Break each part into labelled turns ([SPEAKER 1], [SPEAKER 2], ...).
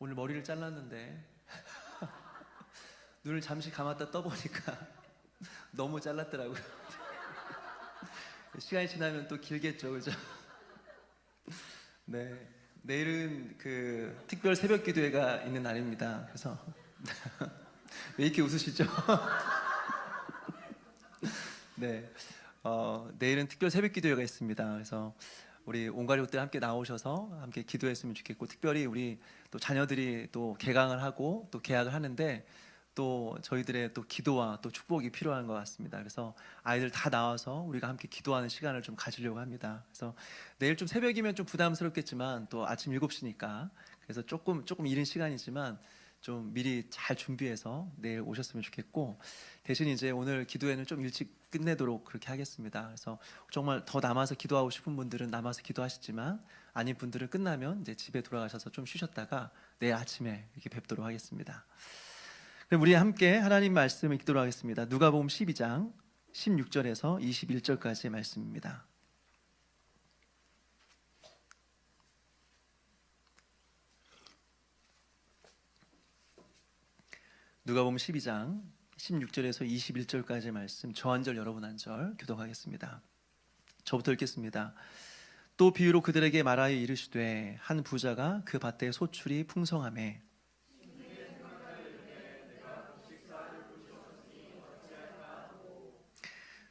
[SPEAKER 1] 오늘 머리를 잘랐는데 눈을 잠시 감았다 떠보니까 너무 잘랐더라고요. 시간이 지나면 또 길겠죠, 그죠? 네, 내일은 그 특별 새벽 기도회가 있는 날입니다. 그래서 왜 이렇게 웃으시죠? 네, 내일은 특별 새벽 기도회가 있습니다. 그래서 우리 온 가족들 함께 나오셔서 함께 기도했으면 좋겠고, 특별히 우리 또 자녀들이 또 개강을 하고 또 개학을 하는데 또 저희들의 또 기도와 또 축복이 필요한 것 같습니다. 그래서 아이들 다 나와서 우리가 함께 기도하는 시간을 좀 가지려고 합니다. 그래서 내일 좀 새벽이면 좀 부담스럽겠지만 또 아침 7시니까 그래서 조금 이른 시간이지만 좀 미리 잘 준비해서 내일 오셨으면 좋겠고, 대신 이제 오늘 기도회는 좀 일찍 끝내도록 그렇게 하겠습니다. 그래서 정말 더 남아서 기도하고 싶은 분들은 남아서 기도하시지만 아닌 분들은 끝나면 이제 집에 돌아가셔서 좀 쉬셨다가 내일 아침에 이렇게 뵙도록 하겠습니다. 그럼 우리 함께 하나님 말씀 읽도록 하겠습니다. 누가복음 12장 16절에서 21절까지의 말씀입니다. 누가복음 12장 16절에서 21절까지의 말씀, 저 한 절 여러분 한 절 교독하겠습니다. 저부터 읽겠습니다. 또 비유로 그들에게 말하여 이르시되 한 부자가 그 밭에 소출이 풍성하매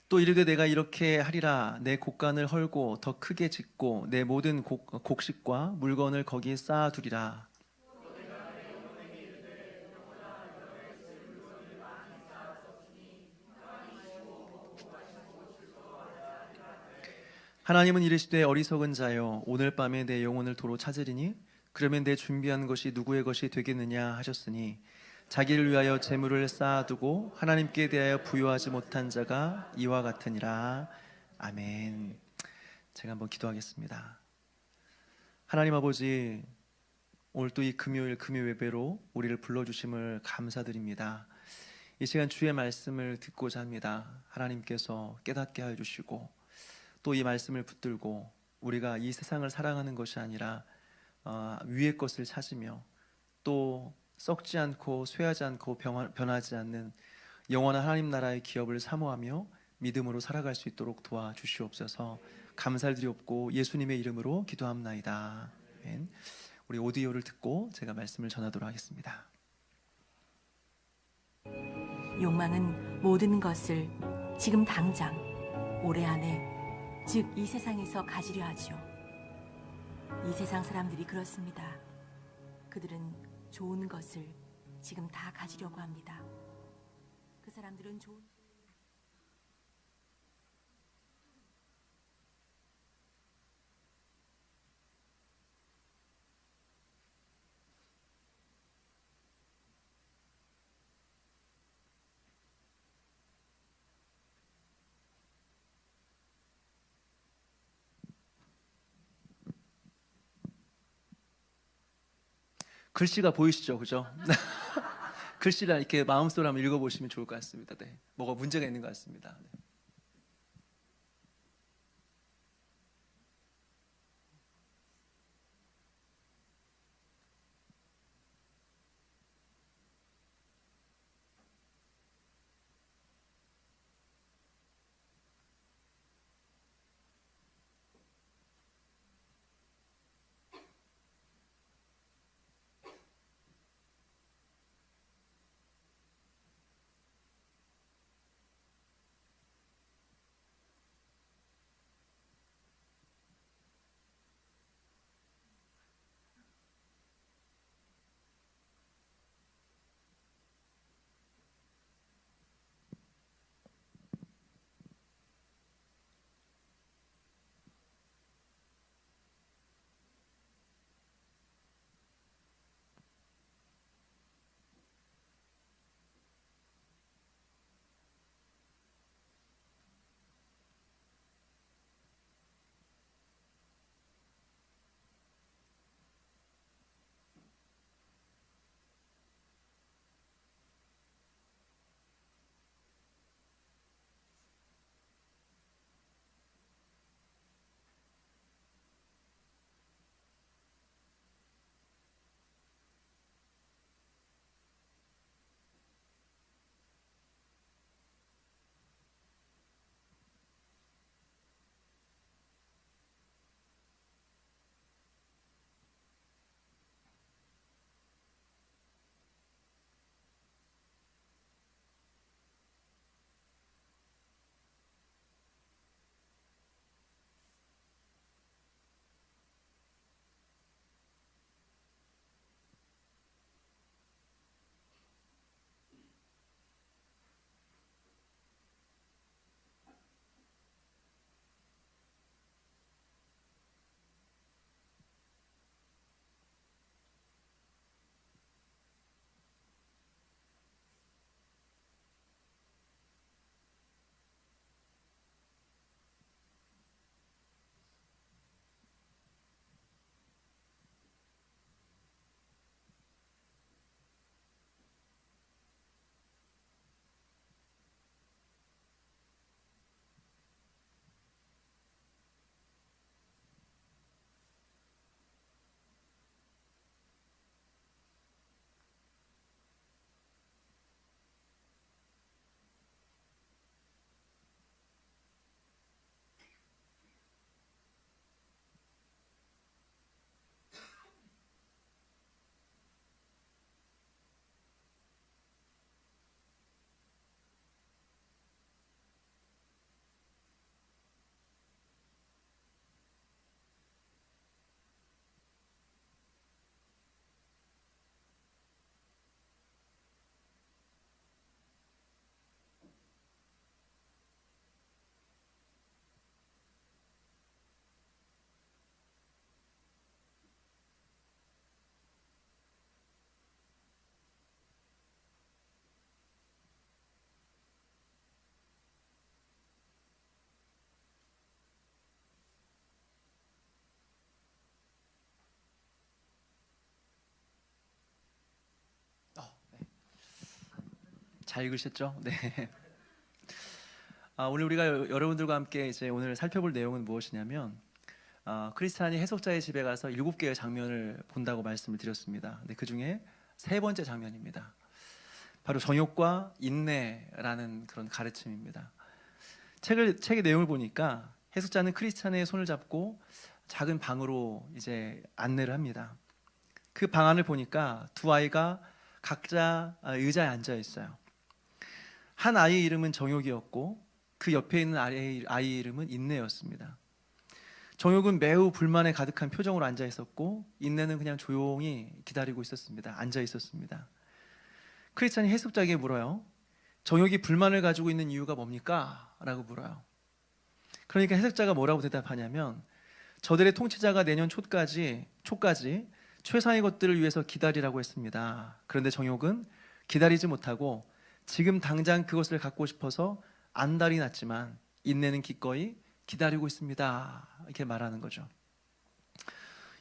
[SPEAKER 1] 또 이르되 내가 이렇게 하리라. 내 곡간을 헐고 더 크게 짓고 내 모든 곡식과 물건을 거기에 쌓아두리라. 하나님은 이르시되 어리석은 자여, 오늘 밤에 내 영혼을 도로 찾으리니 그러면 내 준비한 것이 누구의 것이 되겠느냐 하셨으니, 자기를 위하여 재물을 쌓아두고 하나님께 대하여 부요하지 못한 자가 이와 같으니라. 아멘. 제가 한번 기도하겠습니다. 하나님 아버지, 오늘 또 이 금요일 금요 예배로 우리를 불러주심을 감사드립니다. 이 시간 주의 말씀을 듣고자 합니다. 하나님께서 깨닫게 하여 주시고 또 이 말씀을 붙들고 우리가 이 세상을 사랑하는 것이 아니라 위의 것을 찾으며 또 썩지 않고 쇠하지 않고 변하지 않는 영원한 하나님 나라의 기업을 사모하며 믿음으로 살아갈 수 있도록 도와주시옵소서. 감사를 드리옵고 예수님의 이름으로 기도합나이다. 아멘. 우리 오디오를 듣고 제가 말씀을 전하도록 하겠습니다.
[SPEAKER 2] 욕망은 모든 것을 지금 당장 올해 안에, 즉 이 세상에서 가지려 하죠. 이 세상 사람들이 그렇습니다. 그들은 좋은 것을 지금 다 가지려고 합니다. 그 사람들은 좋은
[SPEAKER 1] 글씨가 보이시죠? 그죠? 글씨를 이렇게 마음속으로 한번 읽어보시면 좋을 것 같습니다. 네. 뭐가 문제가 있는 것 같습니다. 네. 잘 읽으셨죠? 네. 오늘 우리가 여러분들과 함께 이제 오늘 살펴볼 내용은 무엇이냐면 크리스찬이 해석자의 집에 가서 7개의 장면을 본다고 말씀을 드렸습니다. 그 중에 세 번째 장면입니다. 바로 정욕과 인내라는 그런 가르침입니다. 책의 내용을 보니까 해석자는 크리스찬의 손을 잡고 작은 방으로 이제 안내를 합니다. 그 방 안을 보니까 두 아이가 각자 의자에 앉아 있어요. 한 아이의 이름은 정욕이었고 그 옆에 있는 아이 이름은 인내였습니다. 정욕은 매우 불만에 가득한 표정으로 앉아 있었고 인내는 그냥 조용히 기다리고 있었습니다. 앉아 있었습니다. 크리스찬이 해석자에게 물어요. 정욕이 불만을 가지고 있는 이유가 뭡니까? 라고 물어요. 그러니까 해석자가 뭐라고 대답하냐면 저들의 통치자가 내년 초까지 최상의 것들을 위해서 기다리라고 했습니다. 그런데 정욕은 기다리지 못하고 지금 당장 그것을 갖고 싶어서 안달이 났지만 인내는 기꺼이 기다리고 있습니다. 이렇게 말하는 거죠.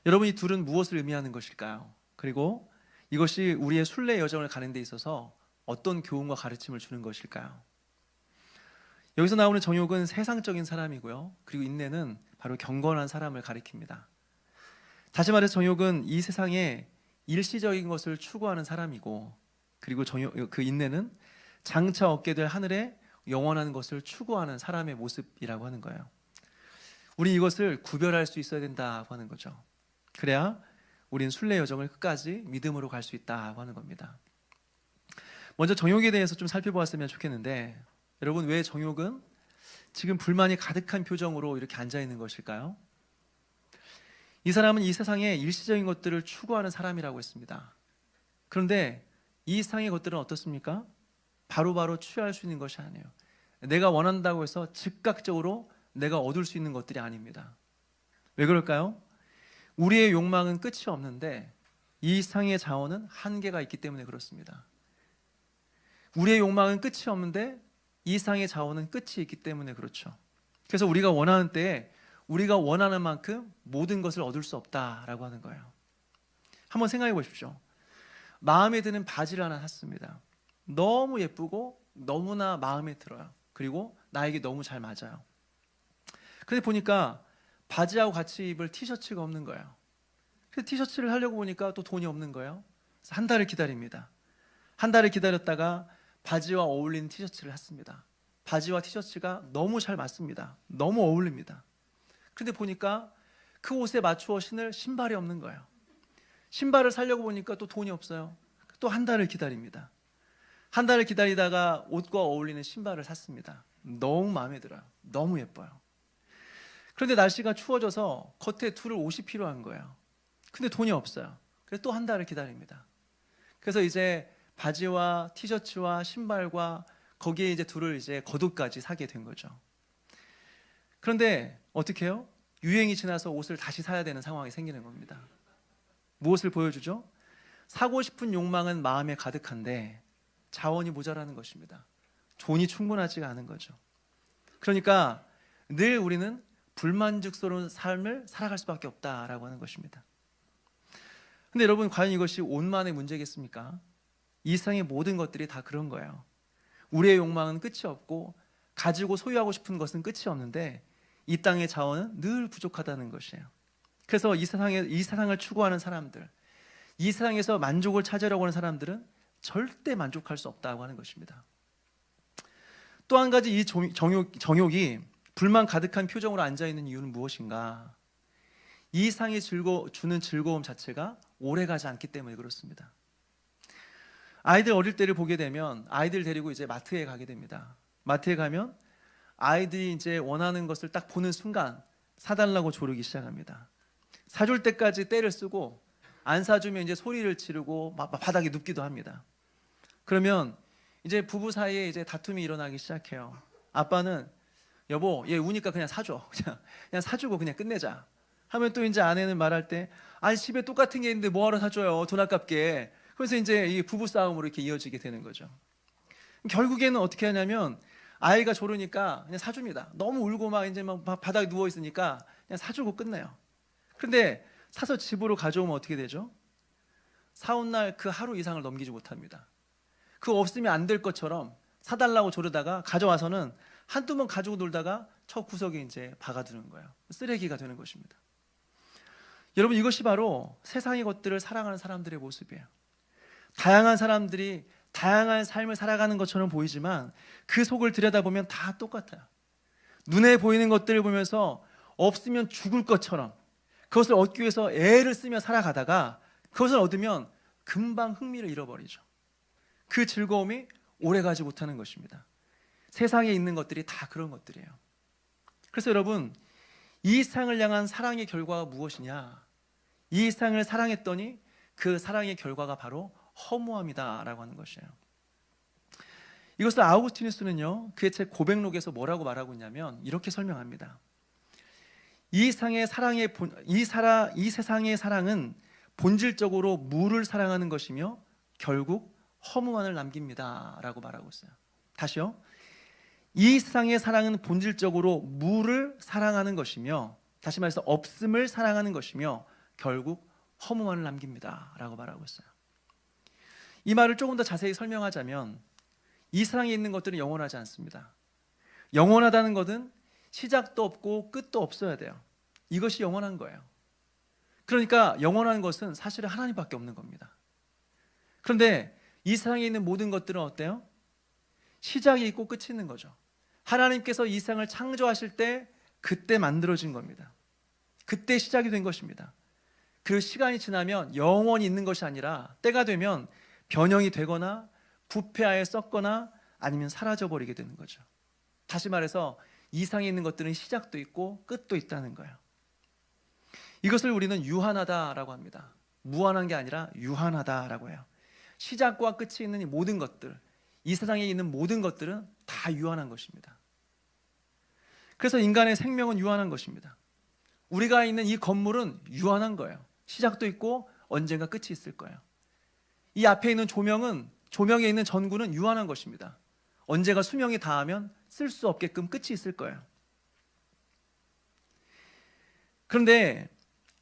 [SPEAKER 1] 여러분, 이 둘은 무엇을 의미하는 것일까요? 그리고 이것이 우리의 순례 여정을 가는 데 있어서 어떤 교훈과 가르침을 주는 것일까요? 여기서 나오는 정욕은 세상적인 사람이고요. 그리고 인내는 바로 경건한 사람을 가리킵니다. 다시 말해서 정욕은 이 세상에 일시적인 것을 추구하는 사람이고, 그리고 그 인내는 장차 얻게 될 하늘의 영원한 것을 추구하는 사람의 모습이라고 하는 거예요. 우리 이것을 구별할 수 있어야 된다고 하는 거죠. 그래야 우린 순례 여정을 끝까지 믿음으로 갈 수 있다고 하는 겁니다. 먼저 정욕에 대해서 좀 살펴보았으면 좋겠는데, 여러분, 왜 정욕은 지금 불만이 가득한 표정으로 이렇게 앉아 있는 것일까요? 이 사람은 이 세상에 일시적인 것들을 추구하는 사람이라고 했습니다. 그런데 이 세상의 것들은 어떻습니까? 바로바로 취할 수 있는 것이 아니에요. 내가 원한다고 해서 즉각적으로 내가 얻을 수 있는 것들이 아닙니다. 왜 그럴까요? 우리의 욕망은 끝이 없는데 이 세상의 자원은 한계가 있기 때문에 그렇습니다. 우리의 욕망은 끝이 없는데 이 세상의 자원은 끝이 있기 때문에 그렇죠. 그래서 우리가 원하는 때에 우리가 원하는 만큼 모든 것을 얻을 수 없다라고 하는 거예요. 한번 생각해 보십시오. 마음에 드는 바지를 하나 샀습니다. 너무 예쁘고 너무나 마음에 들어요. 그리고 나에게 너무 잘 맞아요. 근데 보니까 바지하고 같이 입을 티셔츠가 없는 거예요. 그래서 티셔츠를 하려고 보니까 또 돈이 없는 거예요. 그래서 한 달을 기다립니다. 한 달을 기다렸다가 바지와 어울리는 티셔츠를 샀습니다. 바지와 티셔츠가 너무 잘 맞습니다. 너무 어울립니다. 그런데 보니까 그 옷에 맞추어 신을 신발이 없는 거예요. 신발을 사려고 보니까 또 돈이 없어요. 또 한 달을 기다립니다. 한 달을 기다리다가 옷과 어울리는 신발을 샀습니다. 너무 마음에 들어요. 너무 예뻐요. 그런데 날씨가 추워져서 겉에 두를 옷이 필요한 거예요. 근데 돈이 없어요. 그래서 또 한 달을 기다립니다. 그래서 이제 바지와 티셔츠와 신발과 거기에 이제 두를 이제 겉옷까지 사게 된 거죠. 그런데 어떻게 해요? 유행이 지나서 옷을 다시 사야 되는 상황이 생기는 겁니다. 무엇을 보여주죠? 사고 싶은 욕망은 마음에 가득한데 자원이 모자라는 것입니다. 돈이 충분하지가 않은 거죠. 그러니까 늘 우리는 불만족스러운 삶을 살아갈 수밖에 없다라고 하는 것입니다. 근데 여러분, 과연 이것이 옷만의 문제겠습니까? 이 세상의 모든 것들이 다 그런 거예요. 우리의 욕망은 끝이 없고 가지고 소유하고 싶은 것은 끝이 없는데 이 땅의 자원은 늘 부족하다는 것이에요. 그래서 이 세상을 추구하는 사람들, 이 세상에서 만족을 찾으려고 하는 사람들은 절대 만족할 수 없다고 하는 것입니다. 또 한 가지 이 정욕이 불만 가득한 표정으로 앉아있는 이유는 무엇인가? 이 세상이 주는 즐거움 자체가 오래가지 않기 때문에 그렇습니다. 아이들 어릴 때를 보게 되면 아이들 데리고 이제 마트에 가게 됩니다. 마트에 가면 아이들이 이제 원하는 것을 딱 보는 순간 사달라고 조르기 시작합니다. 사줄 때까지 떼를 쓰고 안 사주면 이제 소리를 지르고 바닥에 눕기도 합니다. 그러면 이제 부부 사이에 이제 다툼이 일어나기 시작해요. 아빠는 여보, 얘 우니까 그냥 사줘. 그냥 사주고 그냥 끝내자. 하면 또 이제 아내는 말할 때 아니 집에 똑같은 게 있는데 뭐하러 사줘요? 돈 아깝게. 그래서 이제 이 부부 싸움으로 이렇게 이어지게 되는 거죠. 결국에는 어떻게 하냐면 아이가 조르니까 그냥 사줍니다. 너무 울고 막 이제 막 바닥에 누워 있으니까 그냥 사주고 끝내요. 그런데 사서 집으로 가져오면 어떻게 되죠? 사온 날 그 하루 이상을 넘기지 못합니다. 그거 없으면 안 될 것처럼 사달라고 조르다가 가져와서는 한두 번 가지고 놀다가 저 구석에 이제 박아두는 거예요. 쓰레기가 되는 것입니다. 여러분, 이것이 바로 세상의 것들을 사랑하는 사람들의 모습이에요. 다양한 사람들이 다양한 삶을 살아가는 것처럼 보이지만 그 속을 들여다보면 다 똑같아요. 눈에 보이는 것들을 보면서 없으면 죽을 것처럼 그것을 얻기 위해서 애를 쓰며 살아가다가 그것을 얻으면 금방 흥미를 잃어버리죠. 그 즐거움이 오래가지 못하는 것입니다. 세상에 있는 것들이 다 그런 것들이에요. 그래서 여러분, 이 세상을 향한 사랑의 결과가 무엇이냐? 이 세상을 사랑했더니 그 사랑의 결과가 바로 허무함이다라고 하는 것이에요. 이것을 아우구스티누스는요, 그의 책 고백록에서 뭐라고 말하고 있냐면 이렇게 설명합니다. 이 세상의 사랑은 본질적으로 무를 사랑하는 것이며 결국 허무함을 남깁니다 라고 말하고 있어요. 다시요. 이 세상의 사랑은 본질적으로 무를 사랑하는 것이며, 다시 말해서 없음을 사랑하는 것이며 결국 허무함을 남깁니다 라고 말하고 있어요. 이 말을 조금 더 자세히 설명하자면 이 세상에 있는 것들은 영원하지 않습니다. 영원하다는 것은 시작도 없고 끝도 없어야 돼요. 이것이 영원한 거예요. 그러니까 영원한 것은 사실은 하나님밖에 없는 겁니다. 그런데 이 세상에 있는 모든 것들은 어때요? 시작이 있고 끝이 있는 거죠. 하나님께서 이 세상을 창조하실 때 그때 만들어진 겁니다. 그때 시작이 된 것입니다. 그 시간이 지나면 영원히 있는 것이 아니라 때가 되면 변형이 되거나 부패하여 썩거나 아니면 사라져버리게 되는 거죠. 다시 말해서 이 세상에 있는 것들은 시작도 있고 끝도 있다는 거예요. 이것을 우리는 유한하다라고 합니다. 무한한 게 아니라 유한하다라고 해요. 시작과 끝이 있는 이 모든 것들, 이 세상에 있는 모든 것들은 다 유한한 것입니다. 그래서 인간의 생명은 유한한 것입니다. 우리가 있는 이 건물은 유한한 거예요. 시작도 있고 언젠가 끝이 있을 거예요. 이 앞에 있는 조명에 있는 전구는 유한한 것입니다. 언제가 수명이 다하면 쓸 수 없게끔 끝이 있을 거예요. 그런데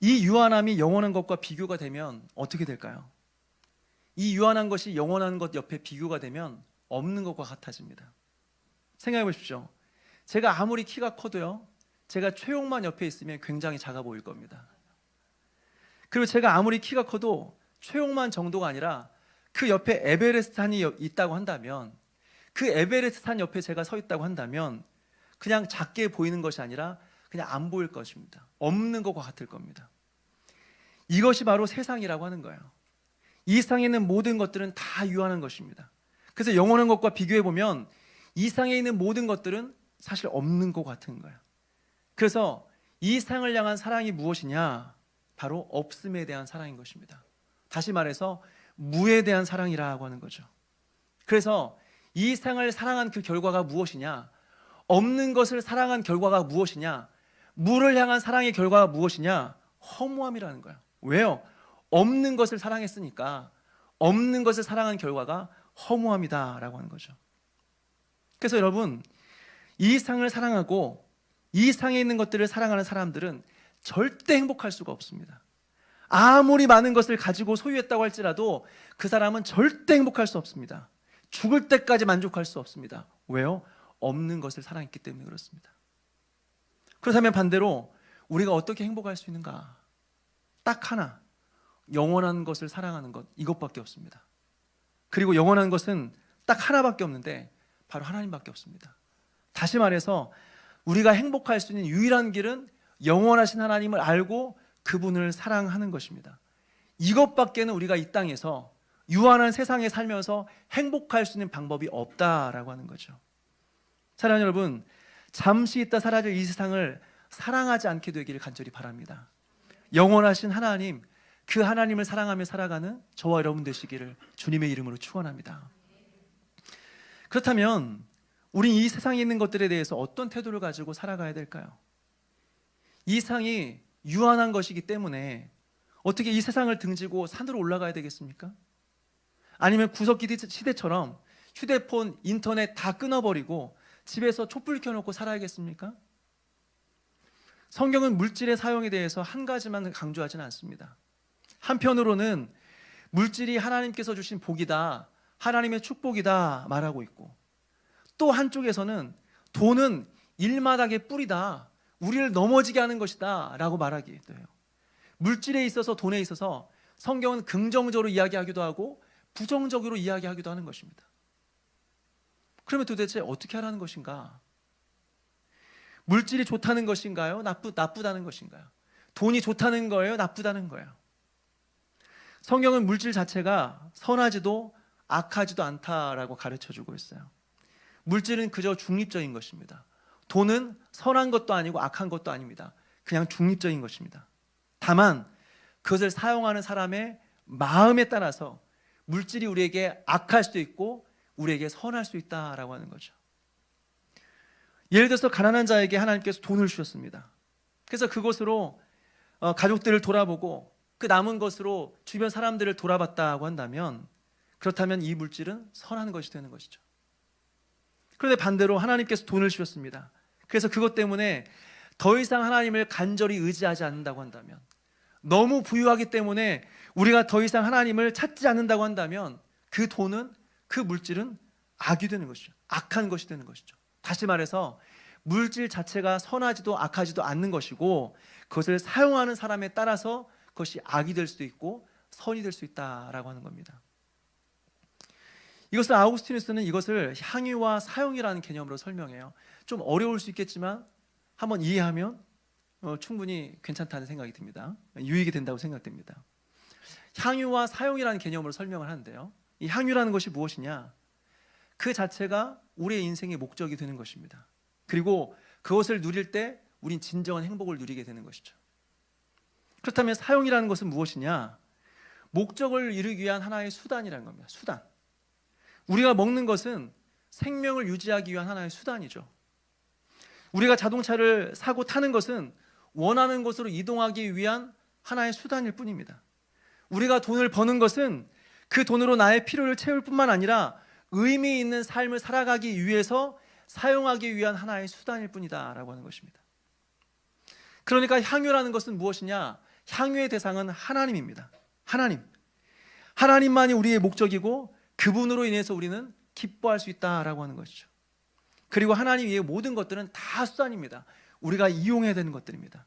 [SPEAKER 1] 이 유한함이 영원한 것과 비교가 되면 어떻게 될까요? 이 유한한 것이 영원한 것 옆에 비교가 되면 없는 것과 같아집니다. 생각해 보십시오. 제가 아무리 키가 커도요, 제가 최용만 옆에 있으면 굉장히 작아 보일 겁니다. 그리고 제가 아무리 키가 커도 최용만 정도가 아니라 그 옆에 에베레스트 산이 있다고 한다면, 그 에베레스트 산 옆에 제가 서 있다고 한다면 그냥 작게 보이는 것이 아니라 그냥 안 보일 것입니다. 없는 것과 같을 겁니다. 이것이 바로 세상이라고 하는 거예요. 이 세상에 있는 모든 것들은 다 유한한 것입니다. 그래서 영원한 것과 비교해 보면 이 세상에 있는 모든 것들은 사실 없는 것 같은 거예요. 그래서 이 세상을 향한 사랑이 무엇이냐? 바로 없음에 대한 사랑인 것입니다. 다시 말해서 무에 대한 사랑이라고 하는 거죠. 그래서 이 세상을 사랑한 그 결과가 무엇이냐? 없는 것을 사랑한 결과가 무엇이냐? 무를 향한 사랑의 결과가 무엇이냐? 허무함이라는 거예요. 왜요? 없는 것을 사랑했으니까 없는 것을 사랑한 결과가 허무함이다라고 하는 거죠. 그래서 여러분, 이 세상을 사랑하고 이 세상에 있는 것들을 사랑하는 사람들은 절대 행복할 수가 없습니다. 아무리 많은 것을 가지고 소유했다고 할지라도 그 사람은 절대 행복할 수 없습니다. 죽을 때까지 만족할 수 없습니다. 왜요? 없는 것을 사랑했기 때문에 그렇습니다. 그렇다면 반대로 우리가 어떻게 행복할 수 있는가? 딱 하나, 영원한 것을 사랑하는 것, 이것밖에 없습니다. 그리고 영원한 것은 딱 하나밖에 없는데 바로 하나님밖에 없습니다. 다시 말해서 우리가 행복할 수 있는 유일한 길은 영원하신 하나님을 알고 그분을 사랑하는 것입니다. 이것밖에는 우리가 이 땅에서 유한한 세상에 살면서 행복할 수 있는 방법이 없다라고 하는 거죠. 사랑하는 여러분, 잠시 있다 사라질 이 세상을 사랑하지 않게 되기를 간절히 바랍니다. 영원하신 하나님, 그 하나님을 사랑하며 살아가는 저와 여러분 되시기를 주님의 이름으로 축원합니다. 그렇다면 우리 이 세상에 있는 것들에 대해서 어떤 태도를 가지고 살아가야 될까요? 이 세상이 유한한 것이기 때문에 어떻게 이 세상을 등지고 산으로 올라가야 되겠습니까? 아니면 구석기디 시대처럼 휴대폰, 인터넷 다 끊어버리고 집에서 촛불 켜놓고 살아야겠습니까? 성경은 물질의 사용에 대해서 한 가지만 강조하지는 않습니다. 한편으로는 물질이 하나님께서 주신 복이다, 하나님의 축복이다 말하고 있고, 또 한쪽에서는 돈은 일마닥의 뿌리다, 우리를 넘어지게 하는 것이다 라고 말하기도 해요. 물질에 있어서, 돈에 있어서 성경은 긍정적으로 이야기하기도 하고 부정적으로 이야기하기도 하는 것입니다. 그러면 도대체 어떻게 하라는 것인가? 물질이 좋다는 것인가요? 나쁘다는 것인가요? 돈이 좋다는 거예요? 나쁘다는 거예요? 성경은 물질 자체가 선하지도 악하지도 않다라고 가르쳐주고 있어요. 물질은 그저 중립적인 것입니다. 돈은 선한 것도 아니고 악한 것도 아닙니다. 그냥 중립적인 것입니다. 다만 그것을 사용하는 사람의 마음에 따라서 물질이 우리에게 악할 수도 있고 우리에게 선할 수 있다라고 하는 거죠. 예를 들어서 가난한 자에게 하나님께서 돈을 주셨습니다. 그래서 그것으로 가족들을 돌아보고 그 남은 것으로 주변 사람들을 돌아봤다고 한다면, 그렇다면 이 물질은 선한 것이 되는 것이죠. 그런데 반대로 하나님께서 돈을 주셨습니다. 그래서 그것 때문에 더 이상 하나님을 간절히 의지하지 않는다고 한다면, 너무 부유하기 때문에 우리가 더 이상 하나님을 찾지 않는다고 한다면, 그 돈은, 그 물질은 악이 되는 것이죠. 악한 것이 되는 것이죠. 다시 말해서 물질 자체가 선하지도 악하지도 않는 것이고, 그것을 사용하는 사람에 따라서 그것이 악이 될 수도 있고 선이 될 수 있다라고 하는 겁니다. 이것을 아우구스티누스는 이것을 향유와 사용이라는 개념으로 설명해요. 좀 어려울 수 있겠지만 한번 이해하면 충분히 괜찮다는 생각이 듭니다. 유익이 된다고 생각됩니다. 향유와 사용이라는 개념으로 설명을 하는데요, 이 향유라는 것이 무엇이냐? 그 자체가 우리의 인생의 목적이 되는 것입니다. 그리고 그것을 누릴 때 우린 진정한 행복을 누리게 되는 것이죠. 그렇다면 사용이라는 것은 무엇이냐? 목적을 이루기 위한 하나의 수단이라는 겁니다. 수단. 우리가 먹는 것은 생명을 유지하기 위한 하나의 수단이죠. 우리가 자동차를 사고 타는 것은 원하는 곳으로 이동하기 위한 하나의 수단일 뿐입니다. 우리가 돈을 버는 것은 그 돈으로 나의 필요를 채울 뿐만 아니라 의미 있는 삶을 살아가기 위해서 사용하기 위한 하나의 수단일 뿐이다 라고 하는 것입니다. 그러니까 향유라는 것은 무엇이냐? 향유의 대상은 하나님입니다. 하나님만이 우리의 목적이고 그분으로 인해서 우리는 기뻐할 수 있다라고 하는 것이죠. 그리고 하나님 위의 모든 것들은 다 수단입니다. 우리가 이용해야 되는 것들입니다.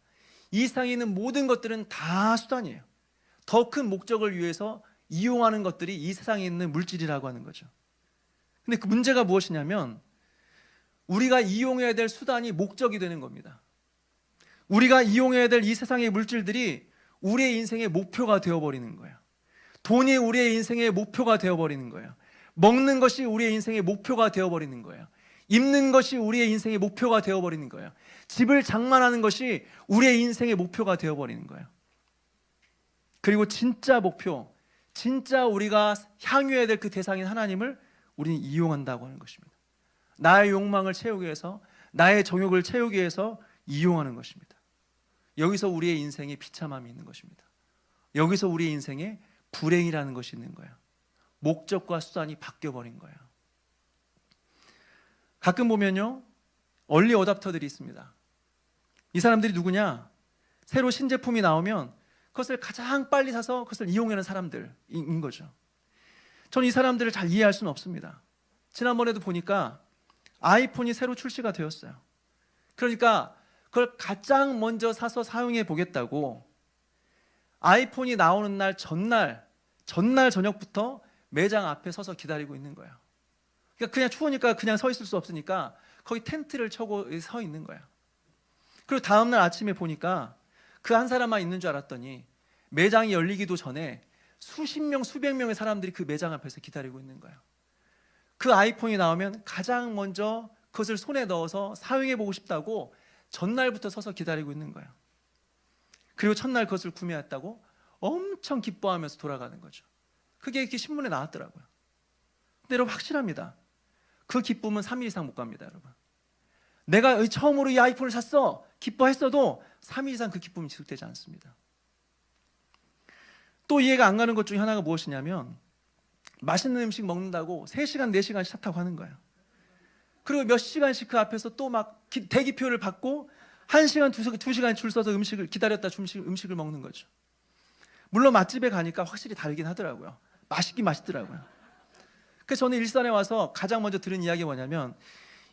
[SPEAKER 1] 이 세상에 있는 모든 것들은 다 수단이에요. 더 큰 목적을 위해서 이용하는 것들이 이 세상에 있는 물질이라고 하는 거죠. 근데 그 문제가 무엇이냐면, 우리가 이용해야 될 수단이 목적이 되는 겁니다. 우리가 이용해야 될 이 세상의 물질들이 우리의 인생의 목표가 되어버리는 거예요. 돈이 우리의 인생의 목표가 되어버리는 거예요. 먹는 것이 우리의 인생의 목표가 되어버리는 거예요. 입는 것이 우리의 인생의 목표가 되어버리는 거예요. 집을 장만하는 것이 우리의 인생의 목표가 되어버리는 거예요. 그리고 진짜 목표, 진짜 우리가 향유해야 될 그 대상인 하나님을 우리는 이용한다고 하는 것입니다. 나의 욕망을 채우기 위해서, 나의 정욕을 채우기 위해서 이용하는 것입니다. 여기서 우리의 인생에 비참함이 있는 것입니다. 여기서 우리의 인생에 불행이라는 것이 있는 거예요. 목적과 수단이 바뀌어버린 거예요. 가끔 보면요, 얼리 어답터들이 있습니다. 이 사람들이 누구냐? 새로 신제품이 나오면 그것을 가장 빨리 사서 그것을 이용하는 사람들인 거죠. 저는 이 사람들을 잘 이해할 수는 없습니다. 지난번에도 보니까 아이폰이 새로 출시가 되었어요. 그러니까 그걸 가장 먼저 사서 사용해 보겠다고 아이폰이 나오는 날 전날 저녁부터 매장 앞에 서서 기다리고 있는 거예요. 그러니까 그냥 추우니까 그냥 서 있을 수 없으니까 거기 텐트를 쳐고 서 있는 거예요. 그리고 다음날 아침에 보니까 그 한 사람만 있는 줄 알았더니 매장이 열리기도 전에 수십 명, 수백 명의 사람들이 그 매장 앞에서 기다리고 있는 거예요. 그 아이폰이 나오면 가장 먼저 그것을 손에 넣어서 사용해 보고 싶다고 전날부터 서서 기다리고 있는 거예요. 그리고 첫날 그것을 구매했다고 엄청 기뻐하면서 돌아가는 거죠. 그게 이렇게 신문에 나왔더라고요. 근데 여러분 확실합니다. 그 기쁨은 3일 이상 못 갑니다, 여러분. 내가 처음으로 이 아이폰을 샀어, 기뻐했어도 3일 이상 그 기쁨이 지속되지 않습니다. 또 이해가 안 가는 것 중에 하나가 무엇이냐면, 맛있는 음식 먹는다고 3시간, 4시간씩 차 타고 하는 거예요. 그리고 몇 시간씩 그 앞에서 또 막 대기표를 받고 1시간, 2시간 줄 서서 음식을 기다렸다 음식을 먹는 거죠. 물론 맛집에 가니까 확실히 다르긴 하더라고요. 맛있긴 맛있더라고요. 그래서 저는 일산에 와서 가장 먼저 들은 이야기가 뭐냐면,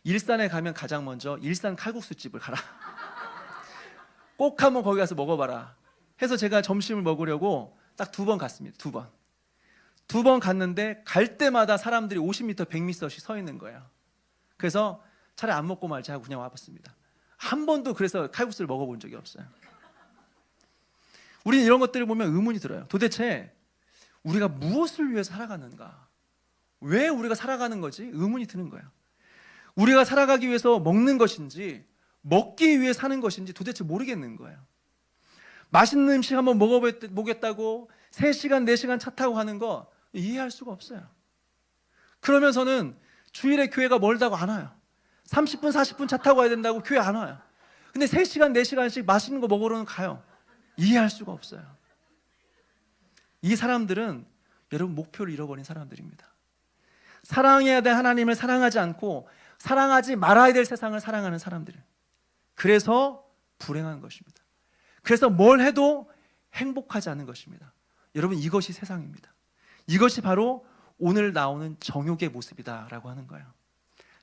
[SPEAKER 1] 일산에 가면 가장 먼저 일산 칼국수집을 가라. 꼭 한번 거기 가서 먹어봐라 해서 제가 점심을 먹으려고 딱 2번 갔습니다. 2번. 2번 갔는데 갈 때마다 사람들이 50m, 100m씩 서 있는 거예요. 그래서 차라리 안 먹고 말자 하고 그냥 와봤습니다. 한 번도 그래서 칼국수를 먹어본 적이 없어요. 우리는 이런 것들을 보면 의문이 들어요. 도대체 우리가 무엇을 위해서 살아가는가? 왜 우리가 살아가는 거지? 의문이 드는 거예요. 우리가 살아가기 위해서 먹는 것인지 먹기 위해 사는 것인지 도대체 모르겠는 거예요. 맛있는 음식 한번 먹어보겠다고 3시간, 4시간 차 타고 가는 거 이해할 수가 없어요. 그러면서는 주일에 교회가 멀다고 안 와요. 30분, 40분 차 타고 가야 된다고 교회 안 와요. 근데 3시간, 4시간씩 맛있는 거 먹으러는 가요. 이해할 수가 없어요. 이 사람들은 여러분 목표를 잃어버린 사람들입니다. 사랑해야 될 하나님을 사랑하지 않고 사랑하지 말아야 될 세상을 사랑하는 사람들. 그래서 불행한 것입니다. 그래서 뭘 해도 행복하지 않은 것입니다. 여러분, 이것이 세상입니다. 이것이 바로 오늘 나오는 정욕의 모습이다라고 하는 거예요.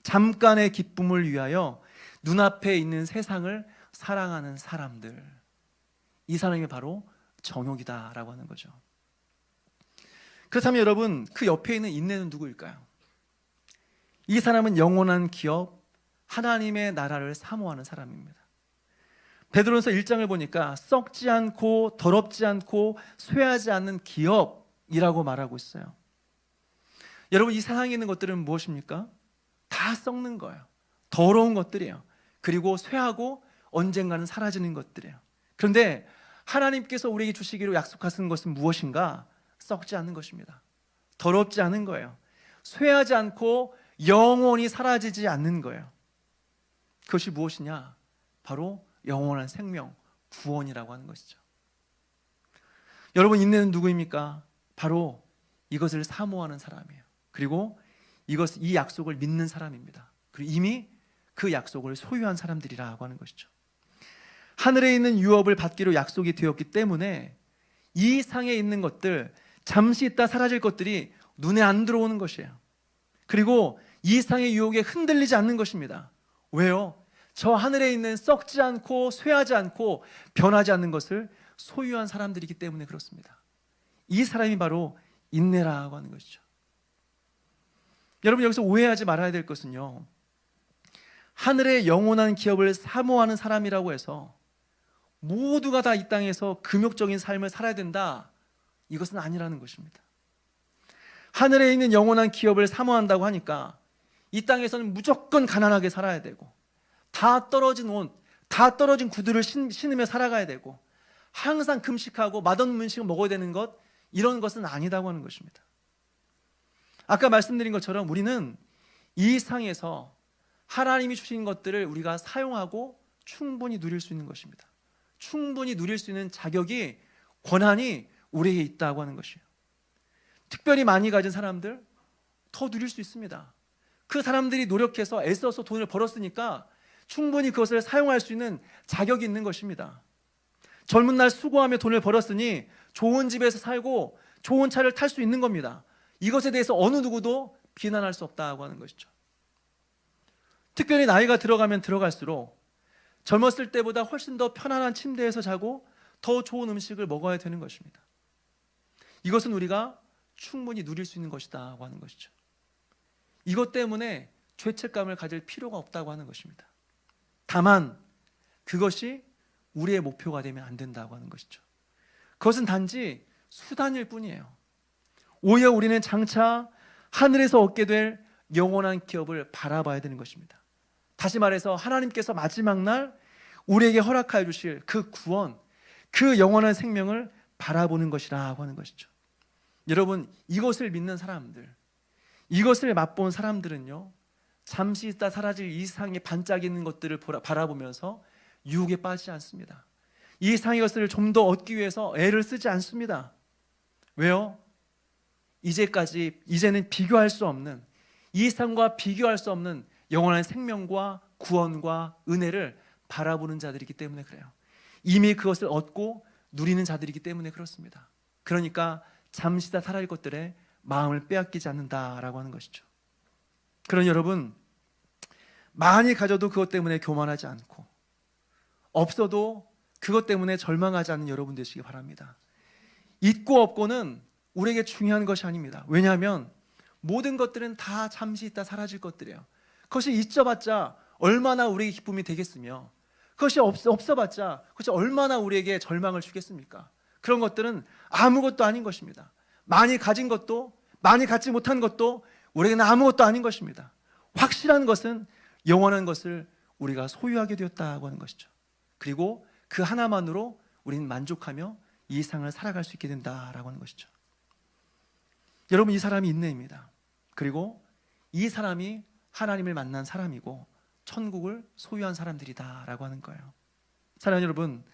[SPEAKER 1] 잠깐의 기쁨을 위하여 눈앞에 있는 세상을 사랑하는 사람들, 이 사람이 바로 정욕이다라고 하는 거죠. 그렇다면 여러분, 그 옆에 있는 인내는 누구일까요? 이 사람은 영원한 기업, 하나님의 나라를 사모하는 사람입니다. 베드로전서 1장을 보니까 썩지 않고 더럽지 않고 쇠하지 않는 기업이라고 말하고 있어요. 여러분, 이 세상에 있는 것들은 무엇입니까? 다 썩는 거예요. 더러운 것들이에요. 그리고 쇠하고 언젠가는 사라지는 것들이에요. 그런데 하나님께서 우리에게 주시기로 약속하신 것은 무엇인가? 썩지 않는 것입니다. 더럽지 않은 거예요. 쇠하지 않고 영원히 사라지지 않는 거예요. 그것이 무엇이냐? 바로 영원한 생명, 구원이라고 하는 것이죠. 여러분, 인내는 누구입니까? 바로 이것을 사모하는 사람이에요. 그리고 이 약속을 믿는 사람입니다. 그리고 이미 그 약속을 소유한 사람들이라고 하는 것이죠. 하늘에 있는 유업을 받기로 약속이 되었기 때문에 이 상에 있는 것들, 잠시 있다 사라질 것들이 눈에 안 들어오는 것이에요. 그리고 이 상의 유혹에 흔들리지 않는 것입니다. 왜요? 저 하늘에 있는 썩지 않고 쇠하지 않고 변하지 않는 것을 소유한 사람들이기 때문에 그렇습니다. 이 사람이 바로 인내라고 하는 것이죠. 여러분, 여기서 오해하지 말아야 될 것은요, 하늘의 영원한 기업을 사모하는 사람이라고 해서 모두가 다 이 땅에서 금욕적인 삶을 살아야 된다, 이것은 아니라는 것입니다. 하늘에 있는 영원한 기업을 사모한다고 하니까 이 땅에서는 무조건 가난하게 살아야 되고, 다 떨어진 옷, 다 떨어진 구두를 신으며 살아가야 되고, 항상 금식하고 맛없는 음식을 먹어야 되는 것, 이런 것은 아니다고 하는 것입니다. 아까 말씀드린 것처럼 우리는 이 상에서 하나님이 주신 것들을 우리가 사용하고 충분히 누릴 수 있는 것입니다. 충분히 누릴 수 있는 자격이, 권한이 우리에게 있다고 하는 것이에요. 특별히 많이 가진 사람들 더 누릴 수 있습니다. 그 사람들이 노력해서 애써서 돈을 벌었으니까 충분히 그것을 사용할 수 있는 자격이 있는 것입니다. 젊은 날 수고하며 돈을 벌었으니 좋은 집에서 살고 좋은 차를 탈 수 있는 겁니다. 이것에 대해서 어느 누구도 비난할 수 없다고 하는 것이죠. 특별히 나이가 들어가면 들어갈수록 젊었을 때보다 훨씬 더 편안한 침대에서 자고 더 좋은 음식을 먹어야 되는 것입니다. 이것은 우리가 충분히 누릴 수 있는 것이다 하는 것이죠. 이것 때문에 죄책감을 가질 필요가 없다고 하는 것입니다. 다만 그것이 우리의 목표가 되면 안 된다고 하는 것이죠. 그것은 단지 수단일 뿐이에요. 오히려 우리는 장차 하늘에서 얻게 될 영원한 기업을 바라봐야 되는 것입니다. 다시 말해서 하나님께서 마지막 날 우리에게 허락하여 주실 그 구원, 그 영원한 생명을 바라보는 것이라고 하는 것이죠. 여러분, 이것을 믿는 사람들, 이것을 맛본 사람들은요, 잠시 있다 사라질 이 세상에 반짝이는 것들을 바라보면서 유혹에 빠지지 않습니다. 이 세상의 것을 좀 더 얻기 위해서 애를 쓰지 않습니다. 왜요? 이제는 비교할 수 없는, 이 세상과 비교할 수 없는 영원한 생명과 구원과 은혜를 바라보는 자들이기 때문에 그래요. 이미 그것을 얻고 누리는 자들이기 때문에 그렇습니다. 그러니까 잠시 다 사라질 것들에 마음을 빼앗기지 않는다라고 하는 것이죠. 그런 여러분, 많이 가져도 그것 때문에 교만하지 않고, 없어도 그것 때문에 절망하지 않는 여러분 되시기 바랍니다. 있고 없고는 우리에게 중요한 것이 아닙니다. 왜냐하면 모든 것들은 다 잠시 있다 사라질 것들이에요. 그것이 있어봤자 얼마나 우리에게 기쁨이 되겠으며, 그것이 없어봤자 그것이 얼마나 우리에게 절망을 주겠습니까? 그런 것들은 아무것도 아닌 것입니다. 많이 가진 것도, 많이 갖지 못한 것도 우리에게는 아무것도 아닌 것입니다. 확실한 것은 영원한 것을 우리가 소유하게 되었다고 하는 것이죠. 그리고 그 하나만으로 우리는 만족하며 이 세상을 살아갈 수 있게 된다라고 하는 것이죠. 여러분, 이 사람이 인내입니다. 그리고 이 사람이 하나님을 만난 사람이고 천국을 소유한 사람들이다라고 하는 거예요. 사랑하는 여러분,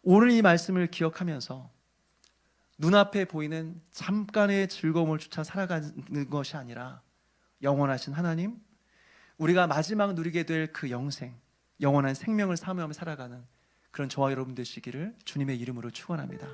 [SPEAKER 1] 오늘 이 말씀을 기억하면서 눈앞에 보이는 잠깐의 즐거움을 쫓아 살아가는 것이 아니라 영원하신 하나님, 우리가 마지막 누리게 될 그 영생, 영원한 생명을 사모하며 살아가는 그런 저와 여러분 되시기를 주님의 이름으로 축원합니다.